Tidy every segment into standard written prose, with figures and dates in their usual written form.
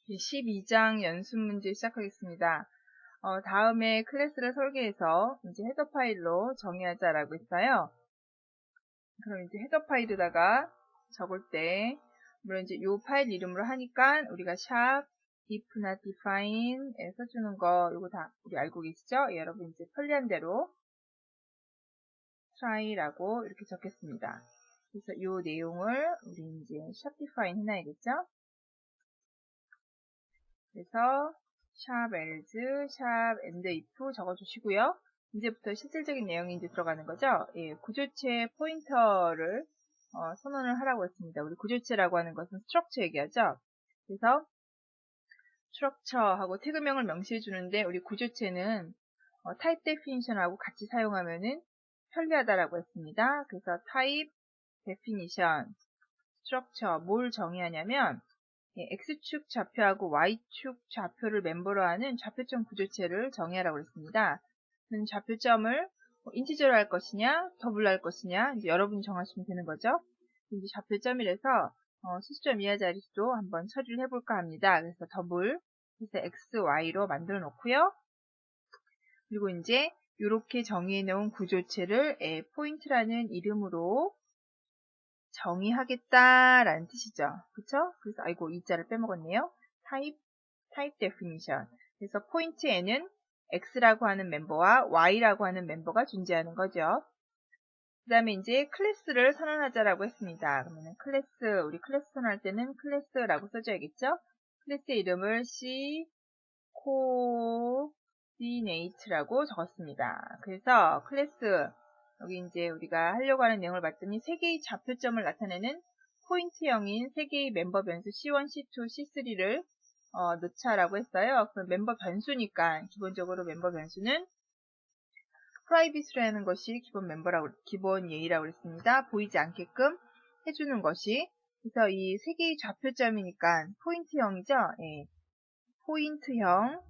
12장 연습 문제 시작하겠습니다. 다음에 클래스를 설계해서 이제 헤더 파일로 정의하자라고 했어요. 그럼 이제 헤더 파일에다가 적을 때, 물론 이제 이 파일 이름으로 하니까 우리가 샵 if나 define에 써주는 거, 이거 다 우리 알고 계시죠? 여러분 이제 편리한 대로 try라고 이렇게 적겠습니다. 그래서 이 내용을 우리 이제 샵 define 해놔야겠죠? 그래서 샵 else, 샵 and if 적어주시고요. 이제부터 실질적인 내용이 이제 들어가는 거죠. 예, 구조체 포인터를 선언을 하라고 했습니다. 우리 구조체라고 하는 것은 스트럭처 얘기하죠. 그래서 스트럭처하고 태그명을 명시해 주는데 우리 구조체는 타입 데피니션하고 같이 사용하면은 편리하다라고 했습니다. 그래서 타입 데피니션 스트럭처 뭘 정의하냐면 X축 좌표하고 Y축 좌표를 멤버로 하는 좌표점 구조체를 정의하라고 했습니다. 좌표점을 인티저로 할 것이냐, 더블로 할 것이냐, 이제 여러분이 정하시면 되는 거죠. 이제 좌표점이라서 수수점 이하 자릿수도 한번 처리를 해볼까 합니다. 그래서 더블, 그래서 X, Y로 만들어 놓고요. 그리고 이제 이렇게 정의해 놓은 구조체를 포인트라는 이름으로 정의하겠다라는 뜻이죠. 그쵸? 그래서 아이고 이 자를 빼먹었네요. 타입 definition. 그래서 포인트에는 X라고 하는 멤버와 Y라고 하는 멤버가 존재하는 거죠. 그 다음에 이제 클래스를 선언하자라고 했습니다. 그러면 우리 클래스 선언할 때는 클래스라고 써줘야겠죠? 클래스의 이름을 coordinate라고 적었습니다. 그래서 클래스 여기 이제 우리가 하려고 하는 내용을 봤더니 3개의 좌표점을 나타내는 포인트형인 3개의 멤버 변수 C1, C2, C3를 넣자라고 했어요. 그럼 멤버 변수니까 기본적으로 멤버 변수는 privacy라는 것이 기본 예의라고 했습니다. 보이지 않게끔 해주는 것이. 그래서 이 3개의 좌표점이니까 포인트형이죠. 예. 포인트형.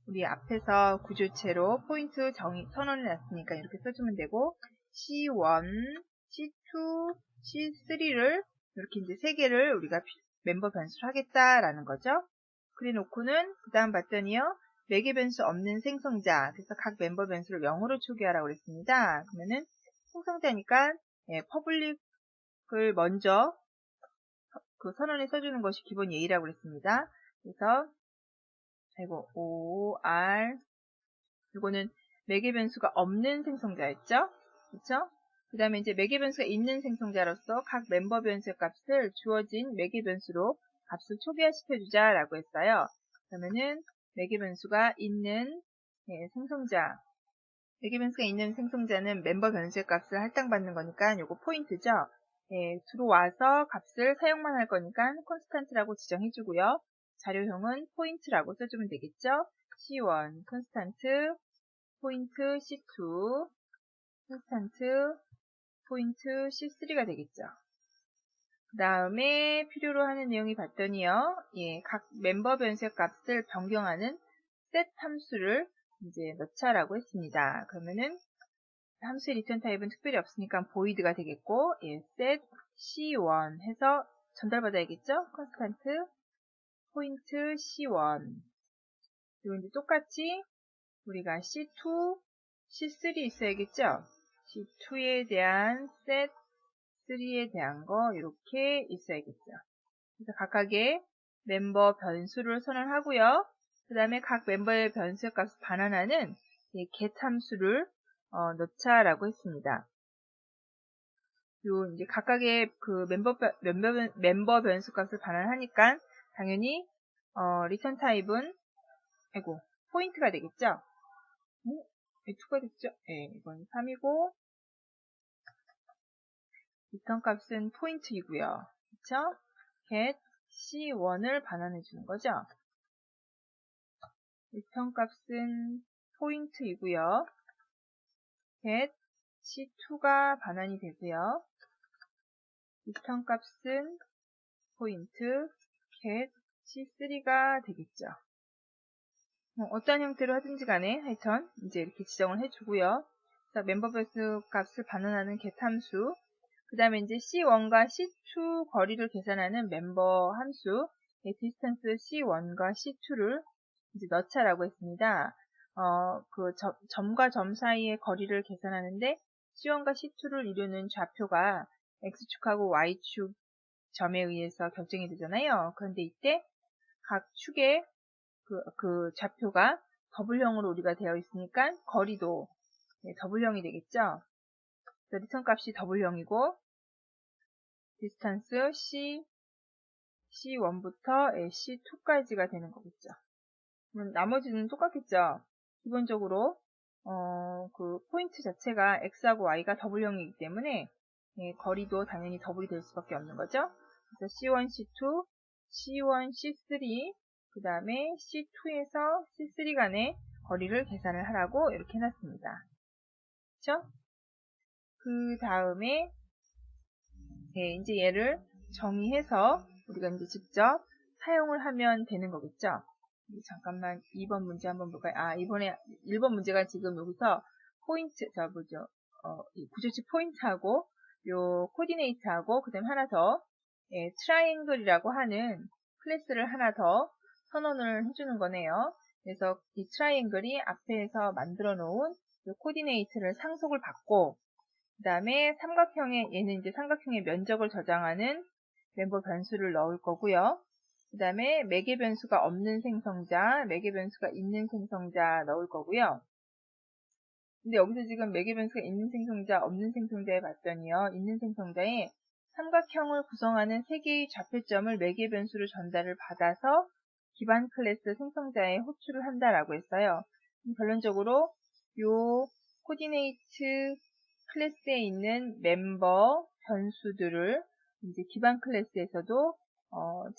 우리 앞에서 구조체로 포인트 선언을 놨으니까 이렇게 써주면 되고 C1, C2, C3를 이렇게 이제 3개를 우리가 멤버 변수를 하겠다라는 거죠. 그래 놓고는 그 다음 봤더니요. 매개 변수 없는 생성자. 그래서 각 멤버 변수를 0으로 초기화라고 그랬습니다. 그러면은 생성자니까 퍼블릭을 먼저 그 선언에 써주는 것이 기본 예의라고 그랬습니다. 그래서 OR 이거는 매개 변수가 없는 생성자였죠. 그렇죠? 그 다음에 이제 매개 변수가 있는 생성자로서 각 멤버 변수의 값을 주어진 매개 변수로 값을 초기화시켜주자라고 했어요. 그러면은 매개 변수가 있는 생성자, 매개 변수가 있는 생성자는 멤버 변수의 값을 할당받는 거니까 요거 포인트죠. 들어와서 값을 사용만 할 거니까 콘스탄트라고 지정해주고요. 자료형은 포인트라고 써주면 되겠죠. C1 콘스탄트, 포인트 C2 콘스탄트, 포인트 C3가 되겠죠. 그 다음에 필요로 하는 내용이 봤더니요. 각 멤버 변수의 값을 변경하는 set 함수를 이제 넣자라고 했습니다. 그러면은 함수의 리턴 타입은 특별히 없으니까 void가 되겠고, set C1 해서 전달받아야겠죠. 콘스탄트, 포인트 C1. 그리고 이제 똑같이 우리가 C2, C3 있어야겠죠? C2에 대한 set 3에 대한 거 이렇게 있어야겠죠. 그래서 각각의 멤버 변수를 선언하고요. 그 다음에 각 멤버의 변수의 값을 반환하는 get 함수를 넣자라고 했습니다. 요 이제 각각의 그 멤버 변수 값을 반환하니까 당연히 리턴 타입은 포인트가 되겠죠. 2가 됐죠? 이건 3이고 리턴 값은 포인트이고요. 그쵸? get C1을 반환해 주는 거죠. 리턴 값은 포인트이고요. get C2가 반환이 되고요. 리턴 값은 포인트, get C3가 되겠죠. 어떤 형태로 하든지 간에 하여튼 이제 이렇게 지정을 해주고요. 그래서 멤버 변수 값을 반환하는 get 함수, 그 다음에 이제 C1과 C2 거리를 계산하는 멤버 함수, 디스턴스 C1과 C2를 이제 넣자라고 했습니다. 그 점과 점 사이의 거리를 계산하는데 C1과 C2를 이루는 좌표가 X축하고 Y축 점에 의해서 결정이 되잖아요. 그런데 이때 각 축의 그 좌표가 더블형으로 우리가 되어 있으니까 거리도 더블형이 되겠죠. 그래서 리턴 값이 더블형이고 디스턴스 C1부터 C2까지가 되는 거겠죠. 그럼 나머지는 똑같겠죠. 기본적으로 그 포인트 자체가 X하고 Y가 더블형이기 때문에 거리도 당연히 더블이 될 수밖에 없는 거죠. 그래서 C1, C2, C1, C3, 그 다음에 C2에서 C3 간의 거리를 계산을 하라고 이렇게 해놨습니다. 그렇죠? 그 다음에 이제 얘를 정의해서 우리가 이제 직접 사용을 하면 되는 거겠죠. 잠깐만 2번 문제 한번 볼까요? 이번에 1번 문제가 지금 여기서 포인트, 이 구조식 포인트하고 요 코디네이트하고 그 다음에 하나 더 트라이앵글이라고 하는 클래스를 하나 더 선언을 해주는 거네요. 그래서 이 트라이앵글이 앞에서 만들어 놓은 요 코디네이트를 상속을 받고 그 다음에 얘는 이제 삼각형의 면적을 저장하는 멤버 변수를 넣을 거고요. 그 다음에 매개 변수가 없는 생성자, 매개 변수가 있는 생성자 넣을 거고요. 근데 여기서 지금 매개 변수가 있는 생성자, 없는 생성자에 봤더니요. 있는 생성자에 삼각형을 구성하는 3개의 좌표점을 매개 변수로 전달을 받아서 기반 클래스 생성자에 호출을 한다라고 했어요. 결론적으로 요 코디네이트 클래스에 있는 멤버 변수들을 이제 기반 클래스에서도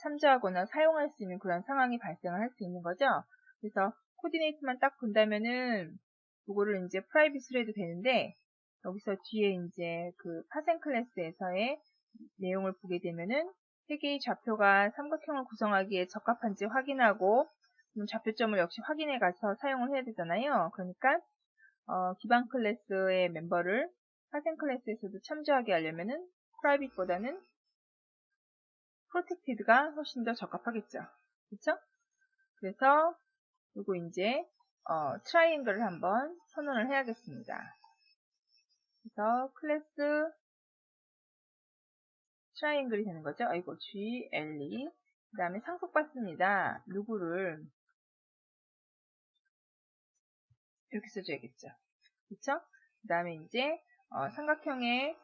참조하거나 사용할 수 있는 그런 상황이 발생을 할 수 있는 거죠. 그래서 코디네이트만 딱 본다면은 그거를 이제 프라이빗으로 해도 되는데 여기서 뒤에 이제 그 파생 클래스에서의 내용을 보게 되면은 3개의 좌표가 삼각형을 구성하기에 적합한지 확인하고 좌표점을 역시 확인해 가서 사용을 해야 되잖아요. 그러니까 기반 클래스의 멤버를 파생 클래스에서도 참조하게 하려면은 프라이빗보다는 프로텍티드가 훨씬 더 적합하겠죠. 그렇죠? 그래서 요거 이제 트라이앵글을 한번 선언을 해야겠습니다. 그래서 클래스 트라이앵글이 되는 거죠. GLE 그 다음에 상속받습니다. 누구를 이렇게 써줘야겠죠. 그쵸? 그 다음에 이제 삼각형의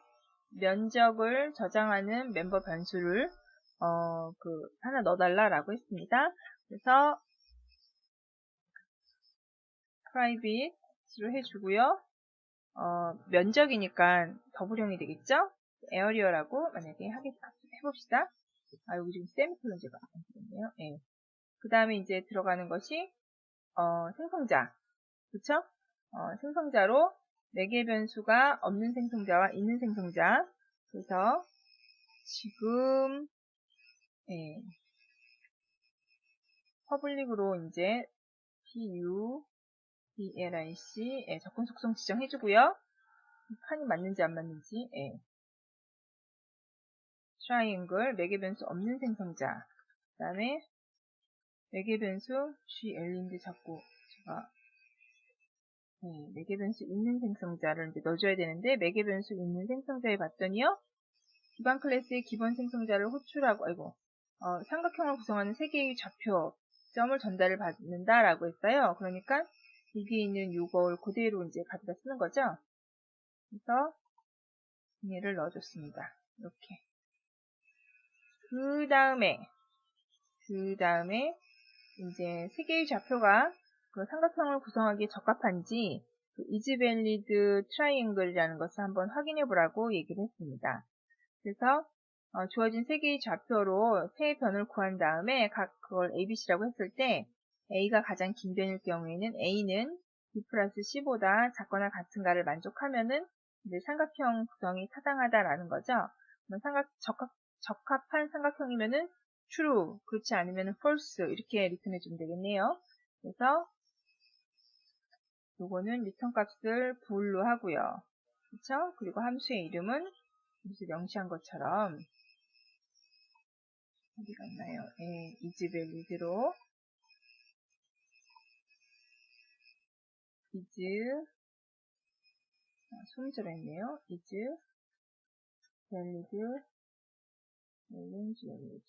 면적을 저장하는 멤버 변수를 하나 넣어달라라고 했습니다. 그래서 private로 해주고요. 면적이니까 더블형이 되겠죠? 에어리어라고 만약에 해봅시다. 여기 지금 세미콜론 제가 안 쓰겠네요. 예. 그 다음에 이제 들어가는 것이 생성자, 그쵸? 생성자로 매개 변수가 없는 생성자와 있는 생성자. 그래서 지금 퍼블릭으로 이제 PUBLIC 접근 속성 지정해주고요. 칸이 맞는지 안 맞는지 트라이앵글 매개 변수 없는 생성자. 그 다음에 매개 변수 GL인데 자꾸 제가 매개 변수 있는 생성자를 이제 넣어줘야 되는데 매개 변수 있는 생성자에 봤더니요. 기반 클래스의 기본 생성자를 호출하고 삼각형을 구성하는 3개의 좌표점을 전달을 받는다라고 했어요. 그러니까 여기 있는 이걸 그대로 이제 가져다 쓰는 거죠. 그래서 얘를 넣어줬습니다. 이렇게. 그 다음에 이제 3개의 좌표가 그 삼각형을 구성하기에 적합한지 그 is valid triangle이라는 것을 한번 확인해 보라고 얘기를 했습니다. 그래서 주어진 3개의 좌표로 세 변을 구한 다음에 각 그걸 ABC라고 했을 때 A가 가장 긴 변일 경우에는 A는 B 플러스 C보다 작거나 같은가를 만족하면은 이제 삼각형 구성이 타당하다라는 거죠. 적합한 삼각형이면은 true, 그렇지 않으면 false 이렇게 리턴해 주면 되겠네요. 그래서 요거는 리턴 값을 bool로 하고요. 그쵸? 그리고 함수의 이름은 여기서 명시한 것처럼 어디 갔나요? isValid로 소음처럼 했네요. isValid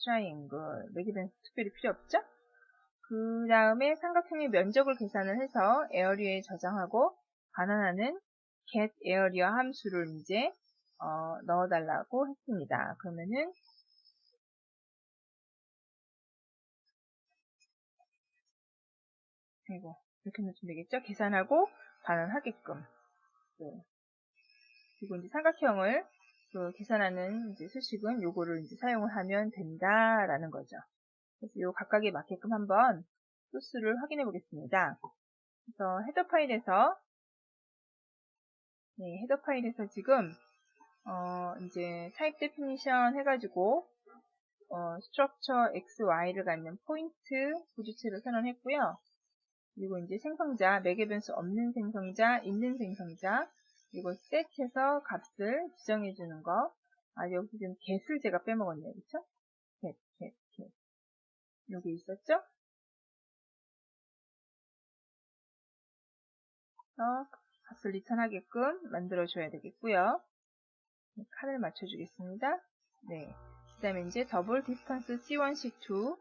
triangle. 매기변수 특별히 필요 없죠? 그 다음에 삼각형의 면적을 계산을 해서 에어리어에 저장하고 반환하는 getArea 함수를 이제 넣어달라고 했습니다. 그러면은 이렇게 넣으면 되겠죠? 계산하고 반환하게끔. 네. 그리고 이제 삼각형을 계산하는 이제 수식은 요거를 이제 사용을 하면 된다라는 거죠. 그래서 요 각각에 맞게끔 한번 소스를 확인해 보겠습니다. 그래서 헤더 파일에서 지금 이제 타입 데피니션 해가지고 structure XY를 갖는 포인트 구주체를 선언했고요. 그리고 이제 생성자, 매개변수 없는 생성자, 있는 생성자, 그리고 set에서 값을 지정해 주는 거. 여기 지금 get을 제가 빼먹었네요. 그쵸? get. 여기 있었죠? 값을 리턴하게끔 만들어줘야 되겠고요. 칸을 맞춰주겠습니다. 네. 그 다음에 이제 더블 디스턴스 C1, C2,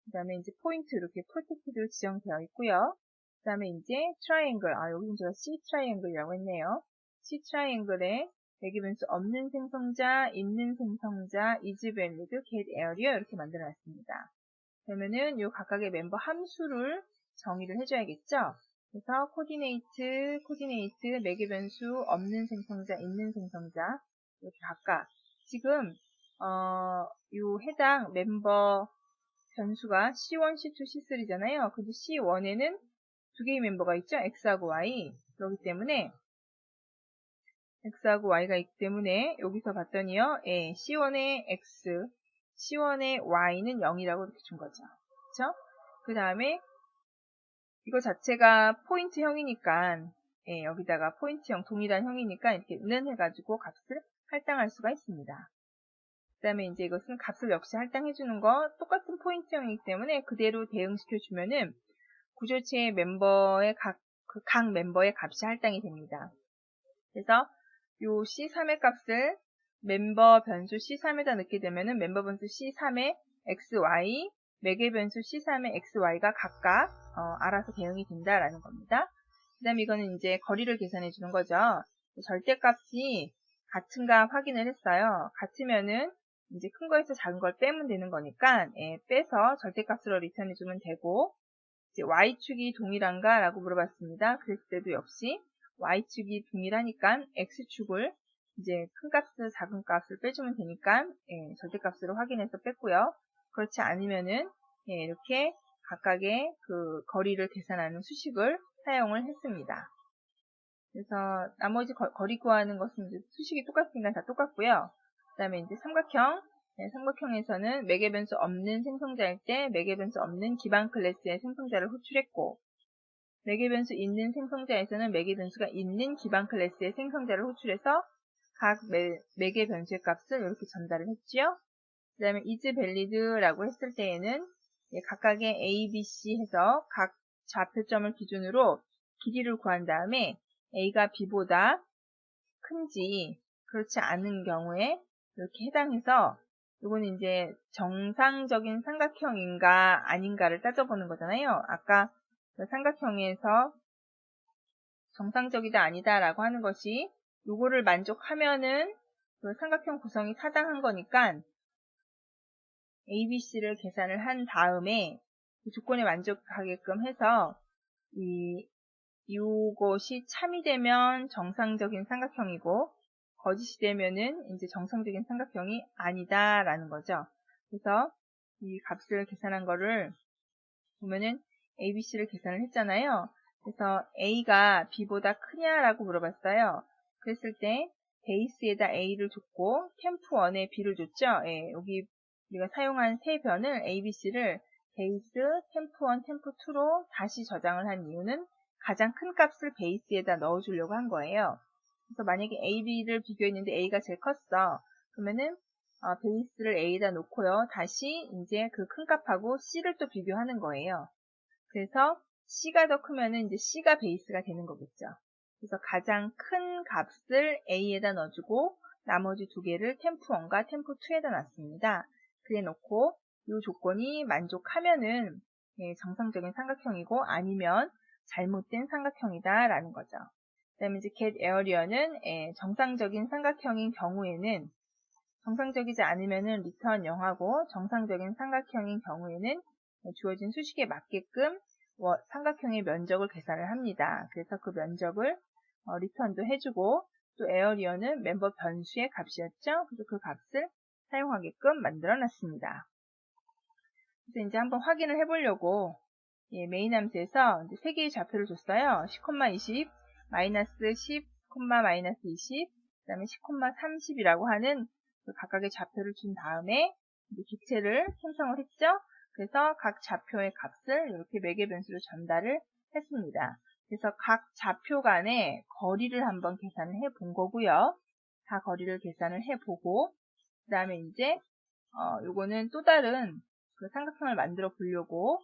그 다음에 이제 포인트 이렇게 프로텍티드로 지정되어 있고요. 그 다음에 이제 트라이앵글, 여기는 제가 C 트라이앵글이라고 했네요. C 트라이앵글에 매개변수 없는 생성자, 있는 생성자, isValid, getArea 이렇게 만들어 놨습니다. 그러면은 이 각각의 멤버 함수를 정의를 해줘야겠죠? 그래서 코디네이트, 매개변수, 없는 생성자, 있는 생성자 이렇게 각각 지금 요 해당 멤버 변수가 C1, C2, C3잖아요. 근데 C1에는 두 개의 멤버가 있죠. X하고 Y. 그렇기 때문에 X하고 Y가 있기 때문에 여기서 봤더니요. C1의 X, C1의 Y는 0이라고 이렇게 준 거죠. 그렇죠? 그 다음에 이거 자체가 포인트형이니까 여기다가 포인트형 동일한 형이니까 이렇게 는 해가지고 값을 할당할 수가 있습니다. 그 다음에 이제 이것은 값을 역시 할당해주는 거 똑같은 포인트형이기 때문에 그대로 대응시켜주면은 구조체의 멤버의 각 멤버의 값이 할당이 됩니다. 그래서 요 C3의 값을 멤버 변수 C3에다 넣게 되면은 멤버 변수 C3의 XY, 매개 변수 C3의 XY가 각각 알아서 대응이 된다라는 겁니다. 그 다음에 이거는 이제 거리를 계산해 주는 거죠. 절대값이 같은가 확인을 했어요. 같으면은 이제 큰 거에서 작은 걸 빼면 되는 거니까 빼서 절대값으로 리턴해 주면 되고 이제 y축이 동일한가 라고 물어봤습니다. 그랬을 때도 역시 y축이 동일하니까 x축을 이제 큰 값을 작은 값을 빼주면 되니까 절대값으로 확인해서 뺐고요. 그렇지 않으면은 이렇게 각각의 그 거리를 계산하는 수식을 사용을 했습니다. 그래서 나머지 거리 구하는 것은 이제 수식이 똑같으니까 다 똑같고요. 그 다음에 이제 삼각형. 삼각형에서는 매개변수 없는 생성자일 때 매개변수 없는 기반 클래스의 생성자를 호출했고, 매개변수 있는 생성자에서는 매개변수가 있는 기반 클래스의 생성자를 호출해서 각 매개변수의 값을 이렇게 전달을 했지요. 그 다음에 isValid라고 했을 때에는 각각의 A, B, C 해서 각 좌표점을 기준으로 길이를 구한 다음에 A가 B보다 큰지 그렇지 않은 경우에 이렇게 해당해서 이거는 이제 정상적인 삼각형인가 아닌가를 따져보는 거잖아요. 아까 그 삼각형에서 정상적이다 아니다 라고 하는 것이 요거를 만족하면은 그 삼각형 구성이 타당한 거니까 ABC를 계산을 한 다음에 그 조건에 만족하게끔 해서 이것이 참이 되면 정상적인 삼각형이고 거짓이 되면은 이제 정상적인 삼각형이 아니다라는 거죠. 그래서 이 값을 계산한 거를 보면은 ABC를 계산을 했잖아요. 그래서 A가 B보다 크냐라고 물어봤어요. 그랬을 때 베이스에다 A를 줬고 템프1에 B를 줬죠. 여기 우리가 사용한 세 변을 ABC를 베이스, 템프1, 템프2로 다시 저장을 한 이유는 가장 큰 값을 베이스에다 넣어주려고 한 거예요. 그래서 만약에 A, B를 비교했는데 A가 제일 컸어. 그러면은 베이스를 A에다 놓고요. 다시 이제 그 큰 값하고 C를 또 비교하는 거예요. 그래서 C가 더 크면은 이제 C가 베이스가 되는 거겠죠. 그래서 가장 큰 값을 A에다 넣어주고 나머지 두 개를 템프1과 템프2에다 놨습니다. 그래 놓고 이 조건이 만족하면은 정상적인 삼각형이고 아니면 잘못된 삼각형이다 라는 거죠. 그 다음에 이제 get area는 정상적인 삼각형인 경우에는 정상적이지 않으면은 return 0하고 정상적인 삼각형인 경우에는 주어진 수식에 맞게끔 삼각형의 면적을 계산을 합니다. 그래서 그 면적을 return도 해주고 또 area는 멤버 변수의 값이었죠. 그래서 그 값을 사용하게끔 만들어 놨습니다. 그래서 이제 한번 확인을 해보려고 메인 함수에서 이제 세 개의 좌표를 줬어요. 10,20, 마이너스 10, 마이너스 20, 그 다음에 10,30이라고 하는 그 각각의 좌표를 준 다음에 이제 객체를 생성을 했죠. 그래서 각 좌표의 값을 이렇게 매개 변수로 전달을 했습니다. 그래서 각 좌표 간의 거리를 한번 계산을 해 본 거고요. 다 거리를 계산을 해보고 그 다음에 이제 요거는 또 다른 그 삼각형을 만들어 보려고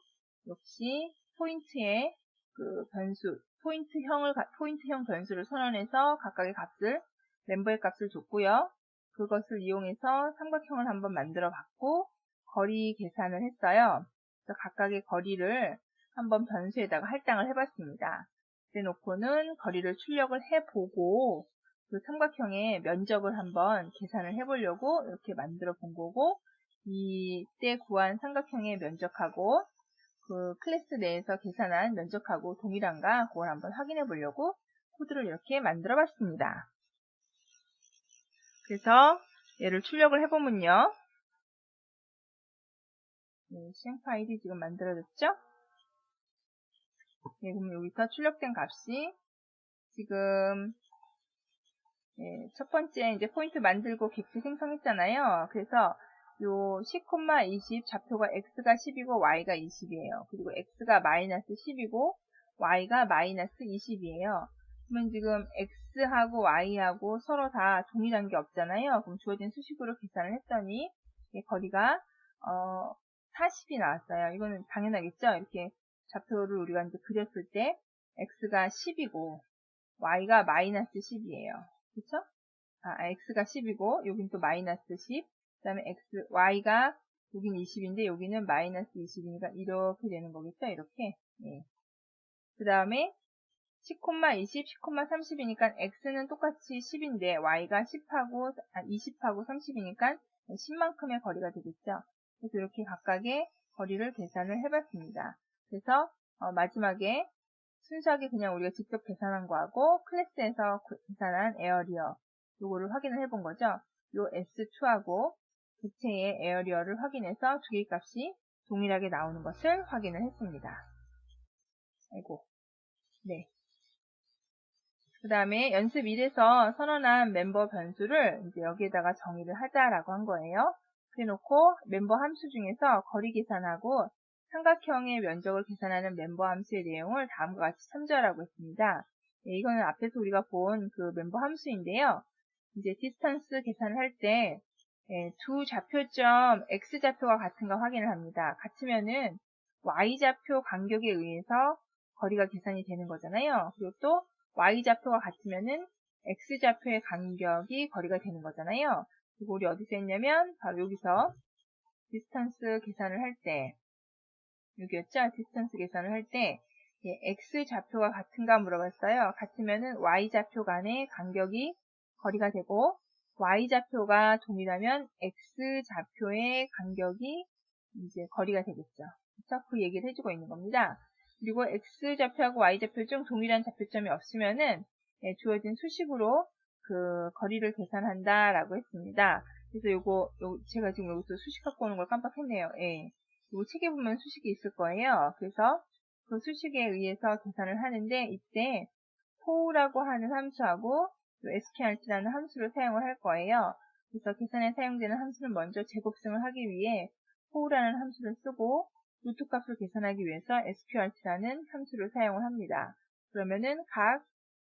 역시 포인트의 그 변수, 포인트형 변수를 선언해서 각각의 값을, 멤버의 값을 줬고요. 그것을 이용해서 삼각형을 한번 만들어 봤고, 거리 계산을 했어요. 그래서 각각의 거리를 한번 변수에다가 할당을 해봤습니다. 그래 놓고는 거리를 출력을 해보고, 그 삼각형의 면적을 한번 계산을 해보려고 이렇게 만들어 본 거고, 이때 구한 삼각형의 면적하고 그 클래스 내에서 계산한 면적하고 동일한가 그걸 한번 확인해 보려고 코드를 이렇게 만들어 봤습니다. 그래서 얘를 출력을 해보면요. 쉔 파일이 지금 만들어졌죠? 그럼 여기서 출력된 값이 지금 첫 번째 이제 포인트 만들고 객체 생성했잖아요. 그래서 요 10,20 좌표가 x가 10이고 y가 20이에요. 그리고 x가 마이너스 10이고 y가 마이너스 20이에요. 그러면 지금 x하고 y하고 서로 다 동일한 게 없잖아요. 그럼 주어진 수식으로 계산을 했더니 거리가 40이 나왔어요. 이거는 당연하겠죠. 이렇게 좌표를 우리가 이제 그렸을 때 x가 10이고 y가 마이너스 10이에요. 그쵸? x가 10이고 여긴 또 마이너스 10, 그 다음에 y가 여긴 20인데 여기는 마이너스 20이니까 이렇게 되는 거겠죠? 이렇게. 그 다음에 10,20, 10,30이니까 x는 똑같이 10인데 y가 20하고 30이니까 10만큼의 거리가 되겠죠? 그래서 이렇게 각각의 거리를 계산을 해봤습니다. 그래서 마지막에 순수하게 그냥 우리가 직접 계산한 거하고 클래스에서 계산한 에어리어 요거를 확인을 해본 거죠. 요 S2하고 객체의 에어리어를 확인해서 두 개의 값이 동일하게 나오는 것을 확인을 했습니다. 아이고. 네. 그 다음에 연습 1에서 선언한 멤버 변수를 이제 여기에다가 정의를 하자라고 한 거예요. 그래 놓고 멤버 함수 중에서 거리 계산하고 삼각형의 면적을 계산하는 멤버 함수의 내용을 다음과 같이 참조하라고 했습니다. 이거는 앞에서 우리가 본 그 멤버 함수인데요. 이제 디스턴스 계산을 할 때 두 좌표점 x좌표가 같은가 확인을 합니다. 같으면은 y좌표 간격에 의해서 거리가 계산이 되는 거잖아요. 그리고 또 y좌표가 같으면은 x좌표의 간격이 거리가 되는 거잖아요. 그리고 우리 어디서 했냐면 바로 여기서 디스턴스 계산을 할 때 여기였죠? 디스턴스 계산을 할 때 x좌표가 같은가 물어봤어요. 같으면은 y좌표 간의 간격이 거리가 되고 y좌표가 동일하면 x좌표의 간격이 이제 거리가 되겠죠. 그래서 그 얘기를 해주고 있는 겁니다. 그리고 x좌표하고 y좌표 중 동일한 좌표점이 없으면은 주어진 수식으로 그 거리를 계산한다라고 했습니다. 그래서 요거 제가 지금 여기서 수식 갖고 오는 걸 깜빡했네요. 요 책에 보면 수식이 있을 거예요. 그래서 그 수식에 의해서 계산을 하는데 이때 포우라고 하는 함수하고 sqrt라는 함수를 사용을 할 거예요. 그래서 계산에 사용되는 함수는 먼저 제곱승을 하기 위해 포우라는 함수를 쓰고 루트 값을 계산하기 위해서 sqrt라는 함수를 사용을 합니다. 그러면은 각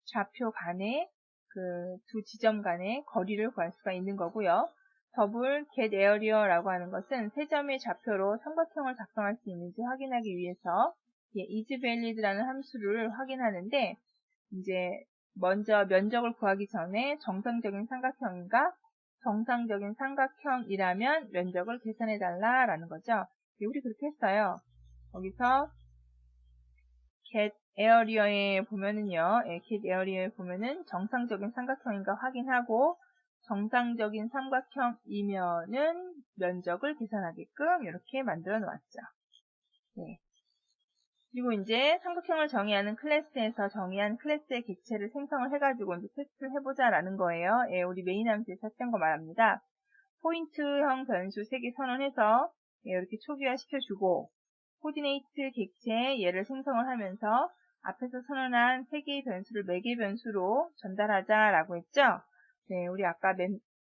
좌표 간의 그 두 지점 간의 거리를 구할 수가 있는 거고요. 더블 get area라고 하는 것은 세 점의 좌표로 삼각형을 작성할 수 있는지 확인하기 위해서 is valid라는 함수를 확인하는데, 이제 먼저 면적을 구하기 전에 정상적인 삼각형인가? 정상적인 삼각형이라면 면적을 계산해 달라라는 거죠. 우리 그렇게 했어요. 거기서 get area에 보면은요, get area에 보면은 정상적인 삼각형인가 확인하고, 정상적인 삼각형이면은 면적을 계산하게끔 이렇게 만들어 놓았죠. 네. 그리고 이제 삼각형을 정의하는 클래스에서 정의한 클래스의 객체를 생성을 해가지고 이제 테스트를 해보자라는 거예요. 예, 우리 메인 함수에서 했던 거 말합니다. 포인트형 변수 3개 선언해서 이렇게 초기화 시켜주고, 코디네이트 객체에 얘를 생성을 하면서 앞에서 선언한 3개의 변수를 매개 변수로 전달하자라고 했죠. 네, 우리 아까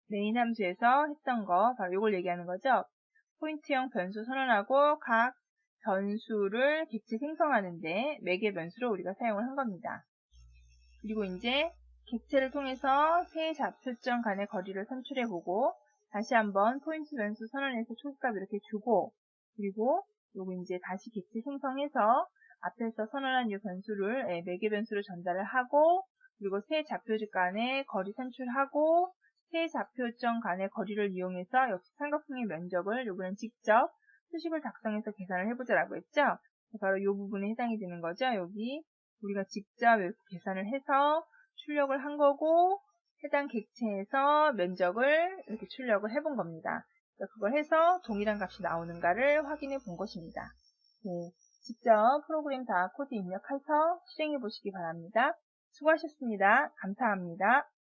메인 함수에서 했던 거 바로 이걸 얘기하는 거죠. 포인트형 변수 선언하고 각 변수를 객체 생성하는데 매개 변수로 우리가 사용을 한 겁니다. 그리고 이제 객체를 통해서 세 좌표점 간의 거리를 산출해보고, 다시 한번 포인트 변수 선언해서 초기값 이렇게 주고, 그리고 요거 이제 다시 객체 생성해서 앞에서 선언한 이 변수를 매개 변수로 전달을 하고, 그리고 세 좌표점 간의 거리 산출하고, 세 좌표점 간의 거리를 이용해서 역시 삼각형의 면적을 요번엔 직접 수식을 작성해서 계산을 해보자라고 했죠. 바로 이 부분에 해당이 되는 거죠. 여기 우리가 직접 이렇게 계산을 해서 출력을 한 거고, 해당 객체에서 면적을 이렇게 출력을 해본 겁니다. 그걸 해서 동일한 값이 나오는가를 확인해 본 것입니다. 네, 직접 프로그램 다 코드 입력해서 실행해 보시기 바랍니다. 수고하셨습니다. 감사합니다.